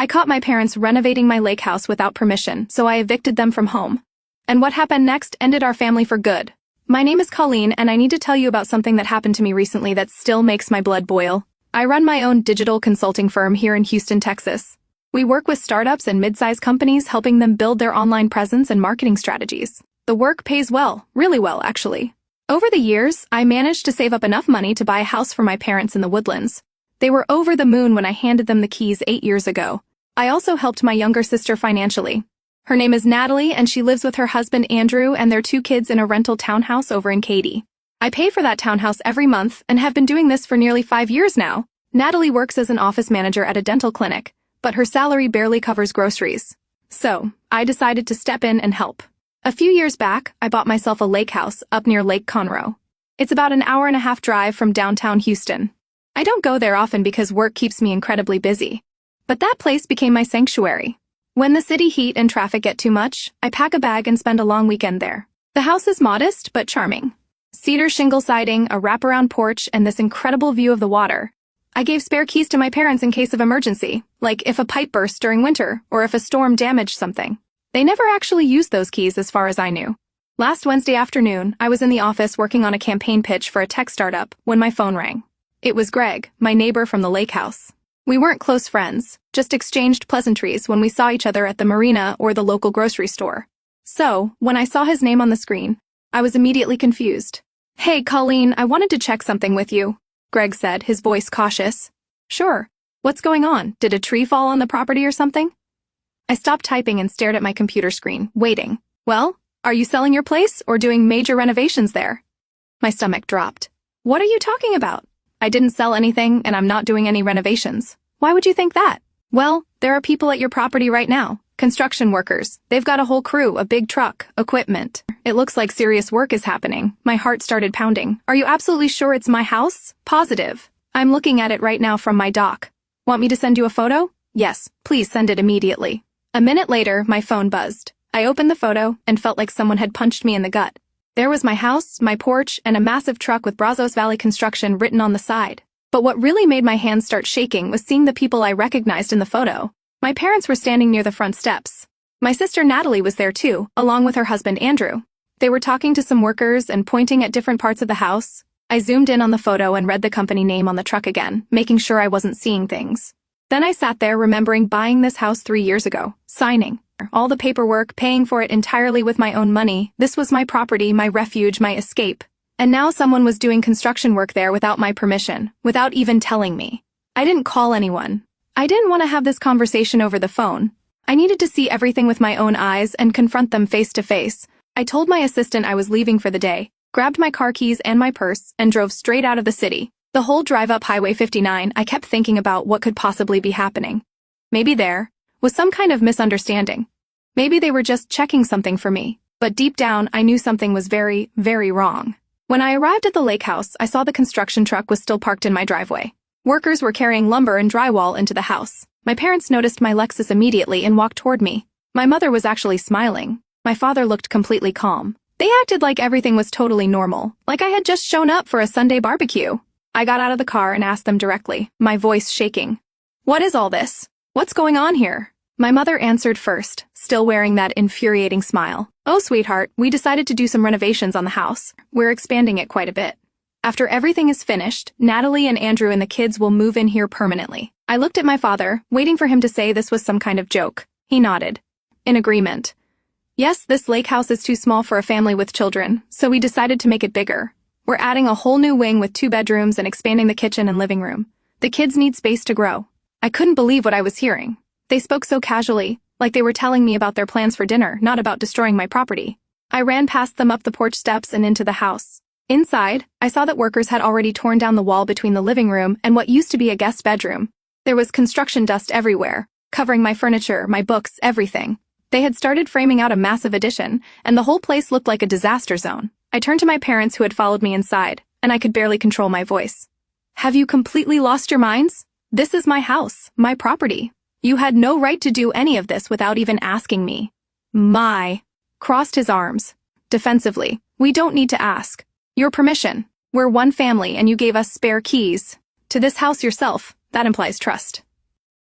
I caught my parents renovating my lake house without permission, so I evicted them from home. And what happened next ended our family for good. My name is Colleen, and I need to tell you about something that happened to me recently that still makes my blood boil. I run my own digital consulting firm here in Houston, Texas. We work with startups and mid-sized companies, helping them build their online presence and marketing strategies. The work pays well, really well, actually. Over the years, I managed to save up enough money to buy a house for my parents in the Woodlands. They were over the moon when I handed them the keys 8 years ago. I also helped my younger sister financially. Her name is Natalie, and she lives with her husband Andrew and their 2 kids in a rental townhouse over in Katy. I pay for that townhouse every month and have been doing this for nearly 5 years now. Natalie works as an office manager at a dental clinic, but her salary barely covers groceries. So, I decided to step in and help. A few years back, I bought myself a lake house up near Lake Conroe. It's about an hour-and-a-half drive from downtown Houston. I don't go there often because work keeps me incredibly busy. But that place became my sanctuary. When the city heat and traffic get too much, I pack a bag and spend a long weekend there. The house is modest but charming. Cedar shingle siding, a wraparound porch, and this incredible view of the water. I gave spare keys to my parents in case of emergency, like if a pipe burst during winter or if a storm damaged something. They never actually used those keys as far as I knew. Last Wednesday afternoon, I was in the office working on a campaign pitch for a tech startup when my phone rang. It was Greg, my neighbor from the lake house. We weren't close friends, just exchanged pleasantries when we saw each other at the marina or the local grocery store. So, when I saw his name on the screen, I was immediately confused. "Hey, Colleen, I wanted to check something with you," Greg said, his voice cautious. "Sure. What's going on? Did a tree fall on the property or something?" I stopped typing and stared at my computer screen, waiting. "Well, are you selling your place or doing major renovations there?" My stomach dropped. "What are you talking about? I didn't sell anything and I'm not doing any renovations. Why would you think that?" "Well, there are people at your property right now. Construction workers. They've got a whole crew, a big truck, equipment. It looks like serious work is happening." My heart started pounding. "Are you absolutely sure it's my house?" "Positive. I'm looking at it right now from my dock. Want me to send you a photo?" "Yes, please send it immediately." A minute later, my phone buzzed. I opened the photo and felt like someone had punched me in the gut. There was my house, my porch, and a massive truck with Brazos Valley Construction written on the side. But what really made my hands start shaking was seeing the people I recognized in the photo. My parents were standing near the front steps. My sister Natalie was there too, along with her husband Andrew. They were talking to some workers and pointing at different parts of the house. I zoomed in on the photo and read the company name on the truck again, making sure I wasn't seeing things. Then I sat there remembering buying this house 3 years ago, signing all the paperwork, paying for it entirely with my own money. This was my property, my refuge, my escape. And now someone was doing construction work there without my permission, without even telling me. I didn't call anyone. I didn't want to have this conversation over the phone. I needed to see everything with my own eyes and confront them face to face. I told my assistant I was leaving for the day, grabbed my car keys and my purse, and drove straight out of the city. The whole drive up Highway 59, I kept thinking about what could possibly be happening. Maybe there was some kind of misunderstanding. Maybe they were just checking something for me. But deep down, I knew something was very, very wrong. When I arrived at the lake house, I saw the construction truck was still parked in my driveway. Workers were carrying lumber and drywall into the house. My parents noticed my Lexus immediately and walked toward me. My mother was actually smiling. My father looked completely calm. They acted like everything was totally normal, like I had just shown up for a Sunday barbecue. I got out of the car and asked them directly, my voice shaking. "What is all this? What's going on here?" My mother answered first, still wearing that infuriating smile. "Oh, sweetheart, we decided to do some renovations on the house. We're expanding it quite a bit. After everything is finished, Natalie and Andrew and the kids will move in here permanently." I looked at my father, waiting for him to say this was some kind of joke. He nodded. In agreement. "Yes, this lake house is too small for a family with children, so we decided to make it bigger. We're adding a whole new wing with 2 bedrooms and expanding the kitchen and living room. The kids need space to grow." I couldn't believe what I was hearing. They spoke so casually, like they were telling me about their plans for dinner, not about destroying my property. I ran past them up the porch steps and into the house. Inside, I saw that workers had already torn down the wall between the living room and what used to be a guest bedroom. There was construction dust everywhere, covering my furniture, my books, everything. They had started framing out a massive addition, and the whole place looked like a disaster zone. I turned to my parents who had followed me inside, and I could barely control my voice. "Have you completely lost your minds? This is my house, my property. You had no right to do any of this without even asking me." Crossed his arms. Defensively. "We don't need to ask. Your permission. We're one family and you gave us spare keys to this house yourself. That implies trust."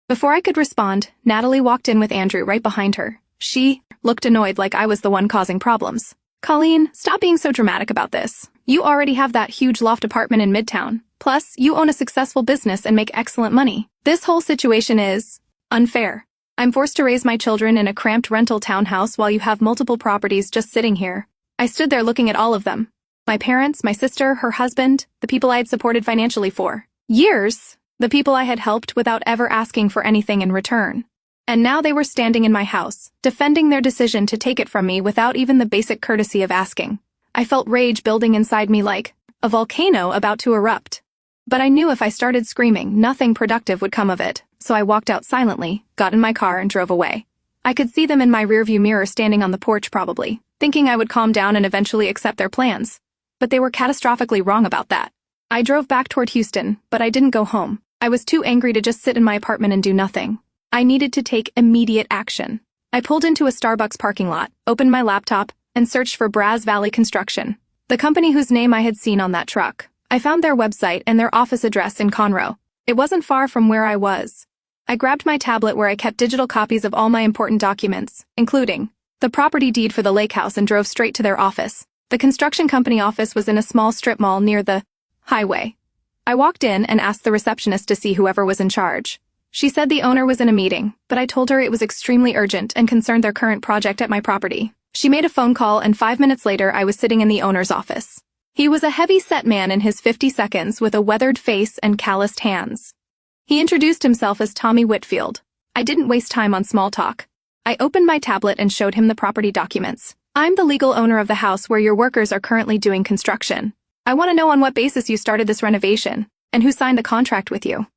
Before I could respond, Natalie walked in with Andrew right behind her. She looked annoyed like I was the one causing problems. Colleen, stop being so dramatic about this. You already have that huge loft apartment in Midtown. Plus, you own a successful business and make excellent money. This whole situation is unfair. I'm forced to raise my children in a cramped rental townhouse while you have multiple properties just sitting here. I stood there looking at all of them. My parents, my sister, her husband, the people I had supported financially for years, the people I had helped without ever asking for anything in return. And now they were standing in my house, defending their decision to take it from me without even the basic courtesy of asking. I felt rage building inside me like a volcano about to erupt. But I knew if I started screaming, nothing productive would come of it, so I walked out silently, got in my car, and drove away. I could see them in my rearview mirror standing on the porch probably, thinking I would calm down and eventually accept their plans. But they were catastrophically wrong about that. I drove back toward Houston, but I didn't go home. I was too angry to just sit in my apartment and do nothing. I needed to take immediate action. I pulled into a Starbucks parking lot, opened my laptop, and searched for Braz Valley Construction, the company whose name I had seen on that truck. I found their website and their office address in Conroe. It wasn't far from where I was. I grabbed my tablet where I kept digital copies of all my important documents, including the property deed for the lake house, and drove straight to their office. The construction company office was in a small strip mall near the highway. I walked in and asked the receptionist to see whoever was in charge. She said the owner was in a meeting, but I told her it was extremely urgent and concerned their current project at my property. She made a phone call, and 5 minutes later I was sitting in the owner's office. He was a heavy-set man in his 50s with a weathered face and calloused hands. He introduced himself as Tommy Whitfield. I didn't waste time on small talk. I opened my tablet and showed him the property documents. I'm the legal owner of the house where your workers are currently doing construction. I want to know on what basis you started this renovation, and who signed the contract with you.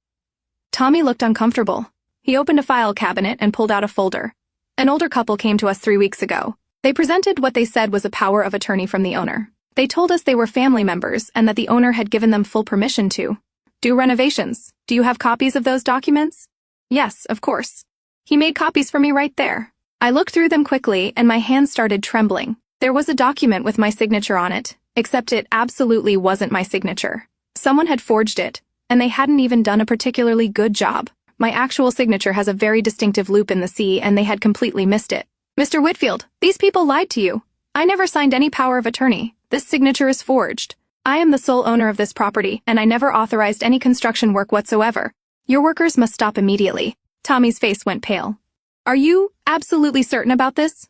Tommy looked uncomfortable. He opened a file cabinet and pulled out a folder. An older couple came to us 3 weeks ago. They presented what they said was a power of attorney from the owner. They told us they were family members and that the owner had given them full permission to do renovations. Do you have copies of those documents? Yes, of course. He made copies for me right there. I looked through them quickly and my hands started trembling. There was a document with my signature on it, except it absolutely wasn't my signature. Someone had forged it, and they hadn't even done a particularly good job. My actual signature has a very distinctive loop in the C, and they had completely missed it. Mr. Whitfield, these people lied to you. I never signed any power of attorney. This signature is forged. I am the sole owner of this property, and I never authorized any construction work whatsoever. Your workers must stop immediately. Tommy's face went pale. Are you absolutely certain about this?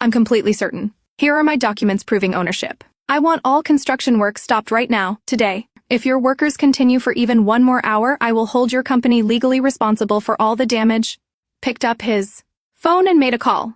I'm completely certain. Here are my documents proving ownership. I want all construction work stopped right now, today. If your workers continue for even 1 more hour, I will hold your company legally responsible for all the damage. Picked up his phone and made a call.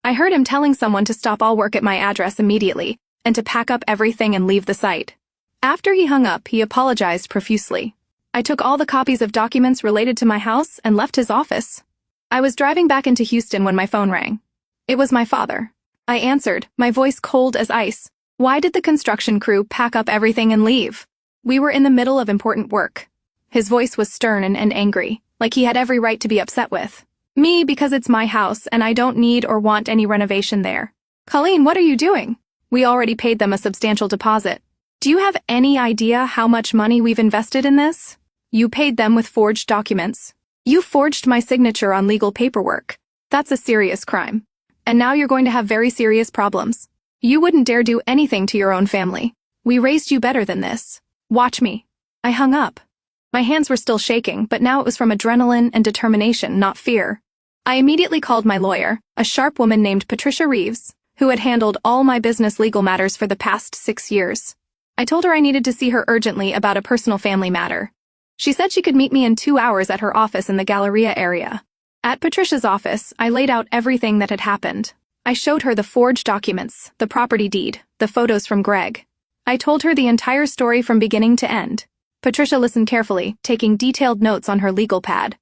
I heard him telling someone to stop all work at my address immediately, and to pack up everything and leave the site. After he hung up, he apologized profusely. I took all the copies of documents related to my house and left his office. I was driving back into Houston when my phone rang. It was my father. I answered, my voice cold as ice. Why did the construction crew pack up everything and leave? We were in the middle of important work. His voice was stern and angry, like he had every right to be upset with me because it's my house and I don't need or want any renovation there. Colleen, what are you doing? We already paid them a substantial deposit. Do you have any idea how much money we've invested in this? You paid them with forged documents. You forged my signature on legal paperwork. That's a serious crime. And now you're going to have very serious problems. You wouldn't dare do anything to your own family. We raised you better than this. Watch me. I hung up. My hands were still shaking, but now it was from adrenaline and determination, not fear. I immediately called my lawyer, a sharp woman named Patricia Reeves, who had handled all my business legal matters for the past 6 years. I told her I needed to see her urgently about a personal family matter. She said she could meet me in 2 hours at her office in the Galleria area. At Patricia's office, I laid out everything that had happened. I showed her the forged documents, the property deed, the photos from Greg. I told her the entire story from beginning to end. Patricia listened carefully, taking detailed notes on her legal pad.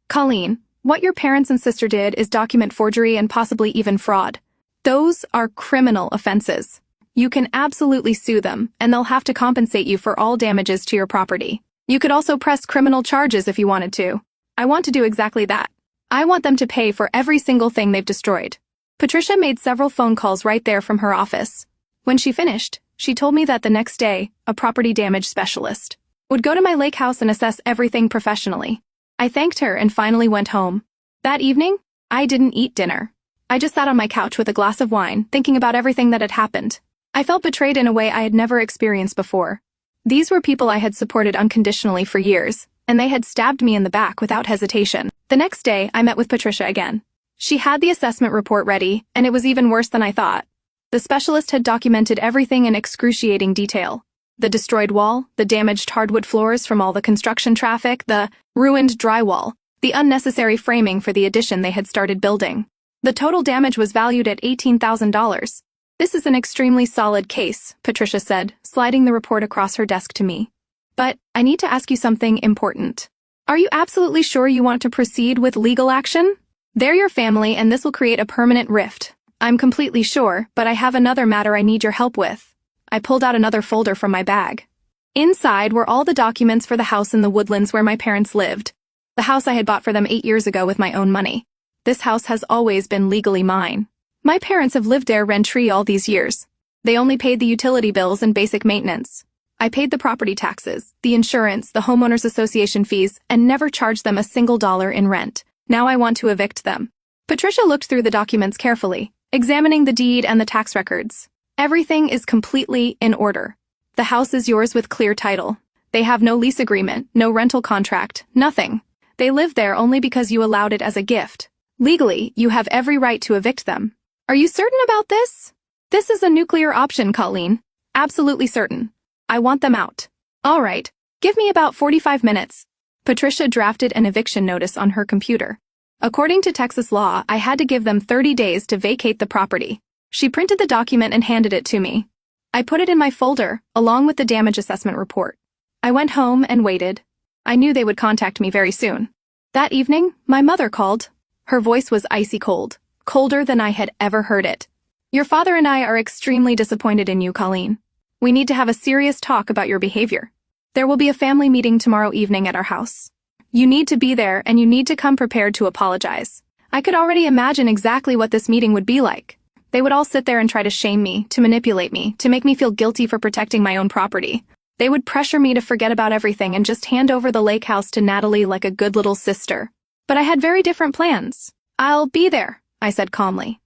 Colleen, what your parents and sister did is document forgery and possibly even fraud. Those are criminal offenses. You can absolutely sue them, and they'll have to compensate you for all damages to your property. You could also press criminal charges if you wanted to. I want to do exactly that. I want them to pay for every single thing they've destroyed. Patricia made several phone calls right there from her office. When she finished, she told me that the next day, a property damage specialist would go to my lake house and assess everything professionally. I thanked her and finally went home. That evening, I didn't eat dinner. I just sat on my couch with a glass of wine, thinking about everything that had happened. I felt betrayed in a way I had never experienced before. These were people I had supported unconditionally for years, and they had stabbed me in the back without hesitation. The next day, I met with Patricia again. She had the assessment report ready, and it was even worse than I thought. The specialist had documented everything in excruciating detail. The destroyed wall, the damaged hardwood floors from all the construction traffic, the ruined drywall, the unnecessary framing for the addition they had started building. The total damage was valued at $18,000. This is an extremely solid case, Patricia said, sliding the report across her desk to me. But I need to ask you something important. Are you absolutely sure you want to proceed with legal action? They're your family, and this will create a permanent rift. I'm completely sure, but I have another matter I need your help with. I pulled out another folder from my bag. Inside were all the documents for the house in the woodlands where my parents lived. The house I had bought for them 8 years ago with my own money. This house has always been legally mine. My parents have lived there rent-free all these years. They only paid the utility bills and basic maintenance. I paid the property taxes, the insurance, the homeowners association fees, and never charged them a single dollar in rent. Now I want to evict them. Patricia looked through the documents carefully, examining the deed and the tax records. Everything is completely in order. The house is yours with clear title. They have no lease agreement, no rental contract, nothing. They live there only because you allowed it as a gift. Legally, you have every right to evict them. Are you certain about this? This is a nuclear option, Colleen. Absolutely certain. I want them out. All right, give me about 45 minutes. Patricia drafted an eviction notice on her computer. According to Texas law, I had to give them 30 days to vacate the property. She printed the document and handed it to me. I put it in my folder, along with the damage assessment report. I went home and waited. I knew they would contact me very soon. That evening, my mother called. Her voice was icy cold, colder than I had ever heard it. Your father and I are extremely disappointed in you, Colleen. We need to have a serious talk about your behavior. There will be a family meeting tomorrow evening at our house. You need to be there, and you need to come prepared to apologize. I could already imagine exactly what this meeting would be like. They would all sit there and try to shame me, to manipulate me, to make me feel guilty for protecting my own property. They would pressure me to forget about everything and just hand over the lake house to Natalie like a good little sister. But I had very different plans. I'll be there, I said calmly.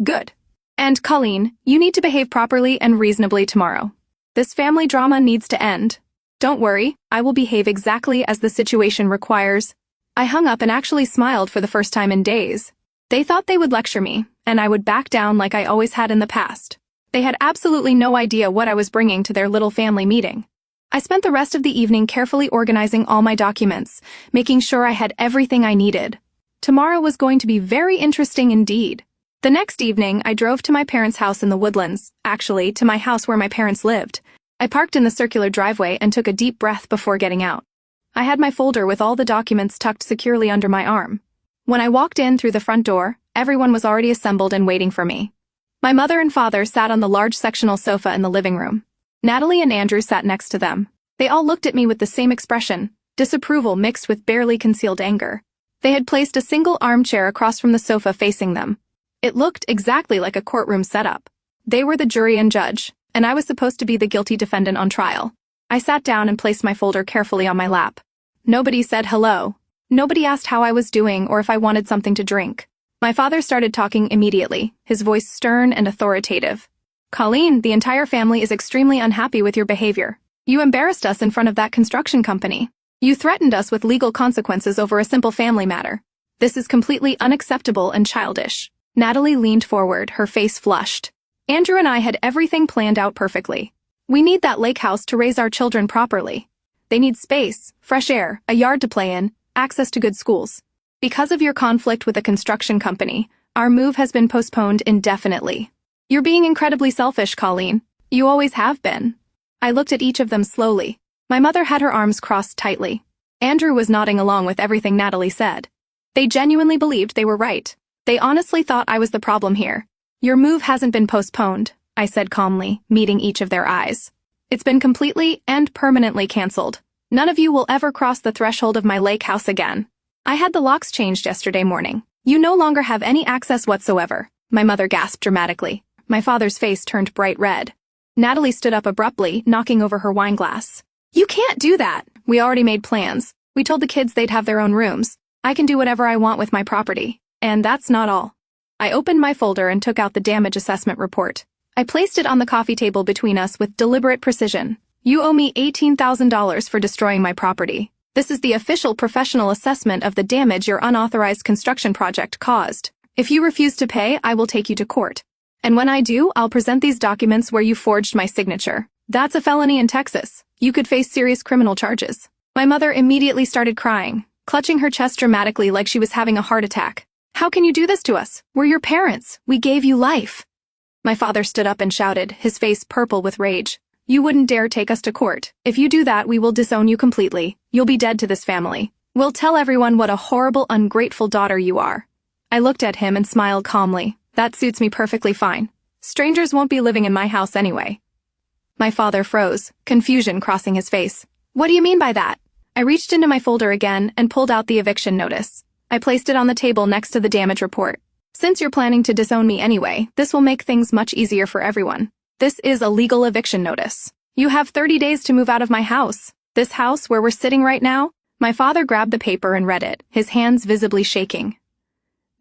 Good. And Colleen, you need to behave properly and reasonably tomorrow. This family drama needs to end. Don't worry, I will behave exactly as the situation requires. I hung up and actually smiled for the first time in days. They thought they would lecture me, and I would back down like I always had in the past. They had absolutely no idea what I was bringing to their little family meeting. I spent the rest of the evening carefully organizing all my documents, making sure I had everything I needed. Tomorrow was going to be very interesting indeed. The next evening, I drove to my parents' house in the woodlands, actually, to my house where my parents lived. I parked in the circular driveway and took a deep breath before getting out. I had my folder with all the documents tucked securely under my arm. When I walked in through the front door, everyone was already assembled and waiting for me. My mother and father sat on the large sectional sofa in the living room. Natalie and Andrew sat next to them. They all looked at me with the same expression, disapproval mixed with barely concealed anger. They had placed a single armchair across from the sofa facing them. It looked exactly like a courtroom setup. They were the jury and judge, and I was supposed to be the guilty defendant on trial. I sat down and placed my folder carefully on my lap. Nobody said hello. Nobody asked how I was doing or if I wanted something to drink. My father started talking immediately, his voice stern and authoritative. Colleen, the entire family is extremely unhappy with your behavior. You embarrassed us in front of that construction company. You threatened us with legal consequences over a simple family matter. This is completely unacceptable and childish. Natalie leaned forward, her face flushed. Andrew and I had everything planned out perfectly. We need that lake house to raise our children properly. They need space, fresh air, a yard to play in, access to good schools. Because of your conflict with a construction company, our move has been postponed indefinitely. You're being incredibly selfish, Colleen. You always have been. I looked at each of them slowly. My mother had her arms crossed tightly. Andrew was nodding along with everything Natalie said. They genuinely believed they were right. They honestly thought I was the problem here. Your move hasn't been postponed, I said calmly, meeting each of their eyes. It's been completely and permanently canceled. None of you will ever cross the threshold of my lake house again. I had the locks changed yesterday morning. You no longer have any access whatsoever. My mother gasped dramatically. My father's face turned bright red. Natalie stood up abruptly, knocking over her wine glass. You can't do that. We already made plans. We told the kids they'd have their own rooms. I can do whatever I want with my property. And that's not all. I opened my folder and took out the damage assessment report. I placed it on the coffee table between us with deliberate precision. You owe me $18,000 for destroying my property. This is the official professional assessment of the damage your unauthorized construction project caused. If you refuse to pay, I will take you to court. And when I do, I'll present these documents where you forged my signature. That's a felony in Texas. You could face serious criminal charges. My mother immediately started crying, clutching her chest dramatically like she was having a heart attack. How can you do this to us? We're your parents. We gave you life. My father stood up and shouted, his face purple with rage. You wouldn't dare take us to court. If you do that, we will disown you completely. You'll be dead to this family. We'll tell everyone what a horrible, ungrateful daughter you are. I looked at him and smiled calmly. That suits me perfectly fine. Strangers won't be living in my house anyway. My father froze, confusion crossing his face. What do you mean by that? I reached into my folder again and pulled out the eviction notice. I placed it on the table next to the damage report. Since you're planning to disown me anyway, this will make things much easier for everyone. This is a legal eviction notice. You have 30 days to move out of my house. This house where we're sitting right now? My father grabbed the paper and read it, his hands visibly shaking.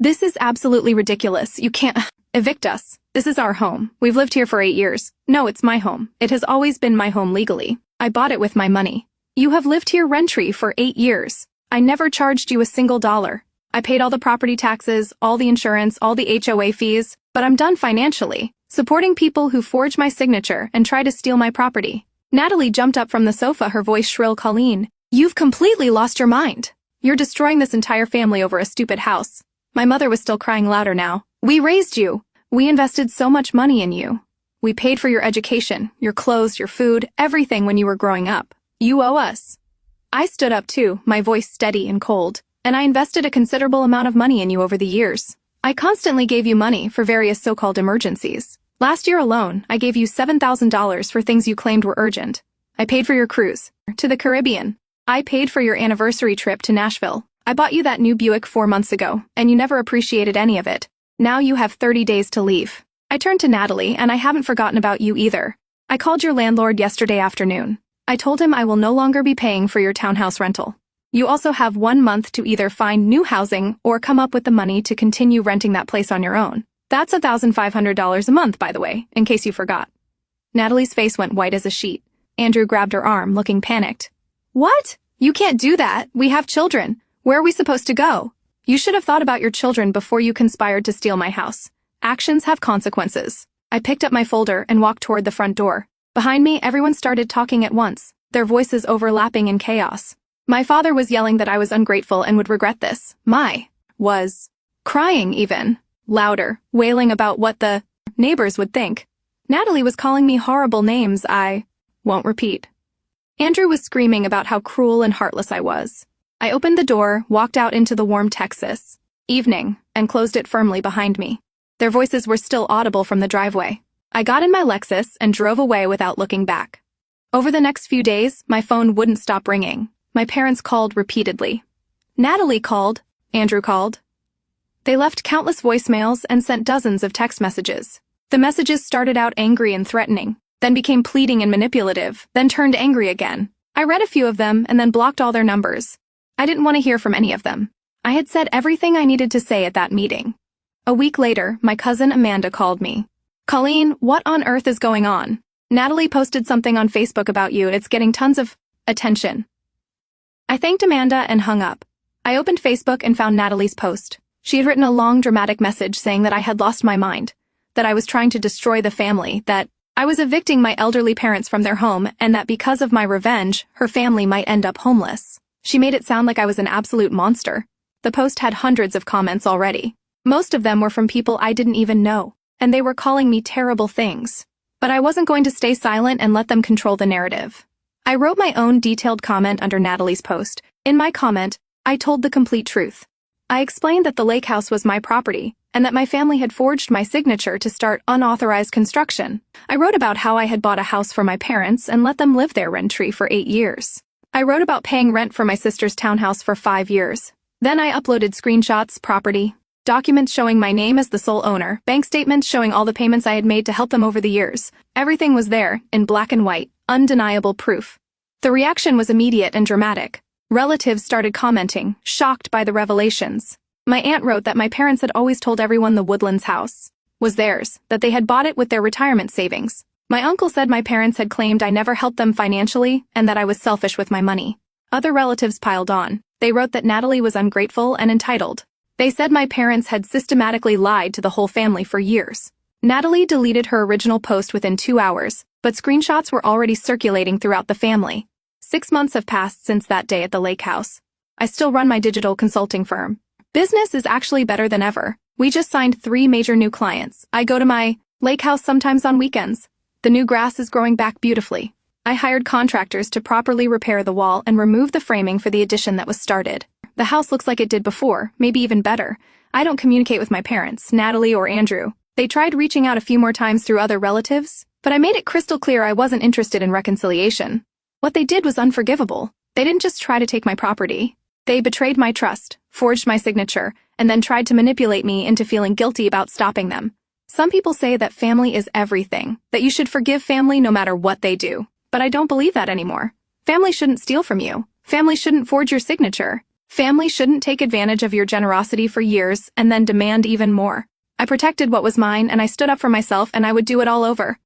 This is absolutely ridiculous. You can't evict us. This is our home. We've lived here for 8 years. No, it's my home. It has always been my home legally. I bought it with my money. You have lived here rent-free for 8 years. I never charged you a single dollar. I paid all the property taxes, all the insurance, all the HOA fees, but I'm done financially, supporting people who forge my signature and try to steal my property. Natalie jumped up from the sofa, her voice shrill. Colleen, you've completely lost your mind. You're destroying this entire family over a stupid house. My mother was still crying louder now. We raised you. We invested so much money in you. We paid for your education, your clothes, your food, everything when you were growing up. You owe us. I stood up too, my voice steady and cold, and I invested a considerable amount of money in you over the years. I constantly gave you money for various so-called emergencies. Last year alone, I gave you $7,000 for things you claimed were urgent. I paid for your cruise to the Caribbean. I paid for your anniversary trip to Nashville. I bought you that new Buick 4 months ago, and you never appreciated any of it. Now you have 30 days to leave. I turned to Natalie, and I haven't forgotten about you either. I called your landlord yesterday afternoon. I told him I will no longer be paying for your townhouse rental. You also have 1 month to either find new housing or come up with the money to continue renting that place on your own. That's $1,500 a month, by the way, in case you forgot. Natalie's face went white as a sheet. Andrew grabbed her arm, looking panicked. What? You can't do that. We have children. Where are we supposed to go? You should have thought about your children before you conspired to steal my house. Actions have consequences. I picked up my folder and walked toward the front door. Behind me, everyone started talking at once, their voices overlapping in chaos. My father was yelling that I was ungrateful and would regret this. Was crying even, louder, wailing about what the neighbors would think. Natalie was calling me horrible names I won't repeat. Andrew was screaming about how cruel and heartless I was. I opened the door, walked out into the warm Texas evening, and closed it firmly behind me. Their voices were still audible from the driveway. I got in my Lexus and drove away without looking back. Over the next few days, my phone wouldn't stop ringing. My parents called repeatedly. Natalie called. Andrew called. They left countless voicemails and sent dozens of text messages. The messages started out angry and threatening, then became pleading and manipulative, then turned angry again. I read a few of them and then blocked all their numbers. I didn't want to hear from any of them. I had said everything I needed to say at that meeting. A week later, my cousin Amanda called me. Colleen, what on earth is going on? Natalie posted something on Facebook about you and it's getting tons of attention. I thanked Amanda and hung up. I opened Facebook and found Natalie's post. She had written a long dramatic message saying that I had lost my mind, that I was trying to destroy the family, that I was evicting my elderly parents from their home, and that because of my revenge, her family might end up homeless. She made it sound like I was an absolute monster. The post had hundreds of comments already. Most of them were from people I didn't even know, and they were calling me terrible things. But I wasn't going to stay silent and let them control the narrative. I wrote my own detailed comment under Natalie's post. In my comment, I told the complete truth. I explained that the lake house was my property, and that my family had forged my signature to start unauthorized construction. I wrote about how I had bought a house for my parents and let them live there rent-free for 8 years. I wrote about paying rent for my sister's townhouse for 5 years. Then I uploaded screenshots, property, documents showing my name as the sole owner, bank statements showing all the payments I had made to help them over the years. Everything was there, in black and white, undeniable proof. The reaction was immediate and dramatic. Relatives started commenting, shocked by the revelations. My aunt wrote that my parents had always told everyone the Woodlands house was theirs, that they had bought it with their retirement savings. My uncle said my parents had claimed I never helped them financially and that I was selfish with my money. Other relatives piled on. They wrote that Natalie was ungrateful and entitled. They said my parents had systematically lied to the whole family for years. Natalie deleted her original post within 2 hours, but screenshots were already circulating throughout the family. 6 months have passed since that day at the lake house. I still run my digital consulting firm. Business is actually better than ever. We just signed 3 major new clients. I go to my lake house sometimes on weekends. The new grass is growing back beautifully. I hired contractors to properly repair the wall and remove the framing for the addition that was started. The house looks like it did before, maybe even better. I don't communicate with my parents, Natalie or Andrew. They tried reaching out a few more times through other relatives, but I made it crystal clear I wasn't interested in reconciliation. What they did was unforgivable. They didn't just try to take my property. They betrayed my trust, forged my signature, and then tried to manipulate me into feeling guilty about stopping them. Some people say that family is everything, that you should forgive family no matter what they do. But I don't believe that anymore. Family shouldn't steal from you. Family shouldn't forge your signature. Family shouldn't take advantage of your generosity for years and then demand even more. I protected what was mine and I stood up for myself, and I would do it all over.